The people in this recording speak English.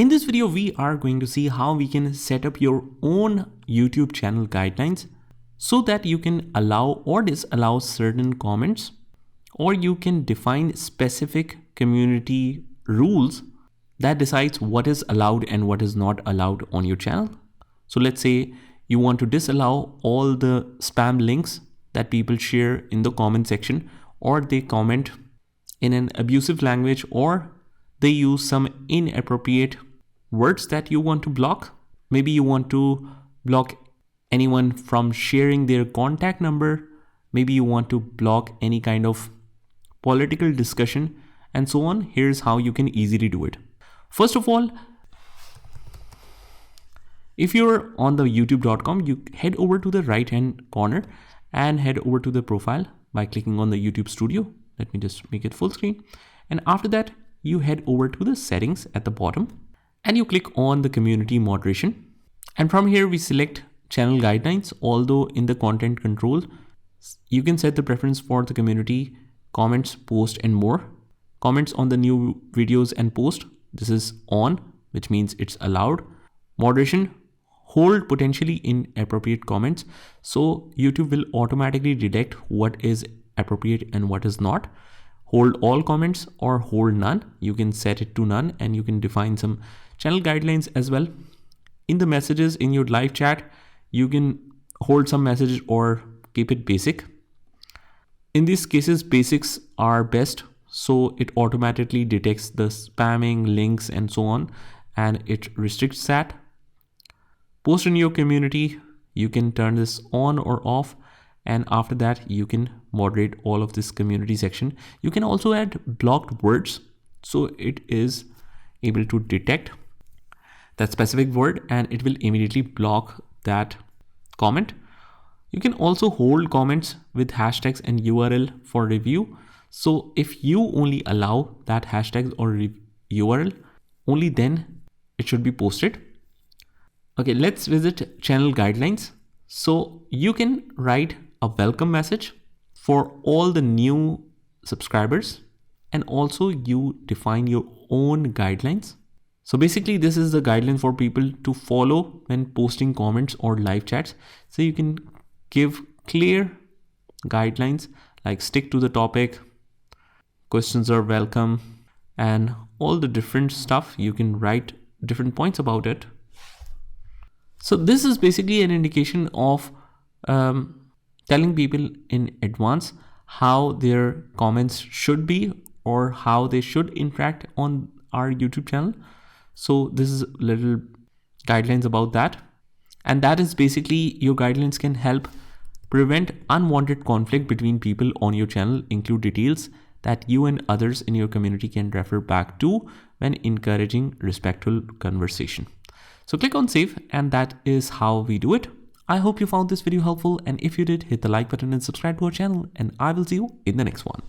In this video, we are going to see how we can set up your own YouTube channel guidelines so that you can allow or disallow certain comments, or you can define specific community rules that decides what is allowed and what is not allowed on your channel. So let's say you want to disallow all the spam links that people share in the comment section, or they comment in an abusive language, or they use some inappropriate words that you want to block. Maybe you want to block anyone from sharing their contact number. Maybe you want to block any kind of political discussion and so on. Here's how you can easily do it. First of all, if you're on the youtube.com, you head over to the right hand corner and head over to the profile by clicking on the YouTube studio. Let me just make it full screen. And after that, you head over to the settings at the bottom and you click on the community moderation. And from here, we select channel guidelines. Although in the content control, you can set the preference for the community, comments, post, and more. Comments on the new videos and post, this is on, which means it's allowed. Moderation, hold potentially inappropriate comments. So YouTube will automatically detect what is appropriate and what is not. Hold all comments or hold none. You can set it to none and you can define some channel guidelines as well. In the messages in your live chat, you can hold some message or keep it basic. In these cases, basics are best. So it automatically detects the spamming links and so on, and it restricts that. Post in your community, you can turn this on or off. And after that, you can moderate all of this community section. You can also add blocked words. So it is able to detect that specific word and it will immediately block that comment. You can also hold comments with hashtags and URL for review. So if you only allow that hashtags or URL, only then it should be posted. Okay, let's visit channel guidelines. So you can write a welcome message for all the new subscribers, and also you define your own guidelines. So basically this is the guideline for people to follow when posting comments or live chats. So you can give clear guidelines like stick to the topic, questions are welcome, and all the different stuff. You can write different points about it. So this is basically an indication of telling people in advance how their comments should be or how they should interact on our YouTube channel. So this is little guidelines about that. And that is basically your guidelines can help prevent unwanted conflict between people on your channel, include details that you and others in your community can refer back to when encouraging respectful conversation. So click on save, and that is how we do it. I hope you found this video helpful, and if you did, hit the like button and subscribe to our channel, and I will see you in the next one.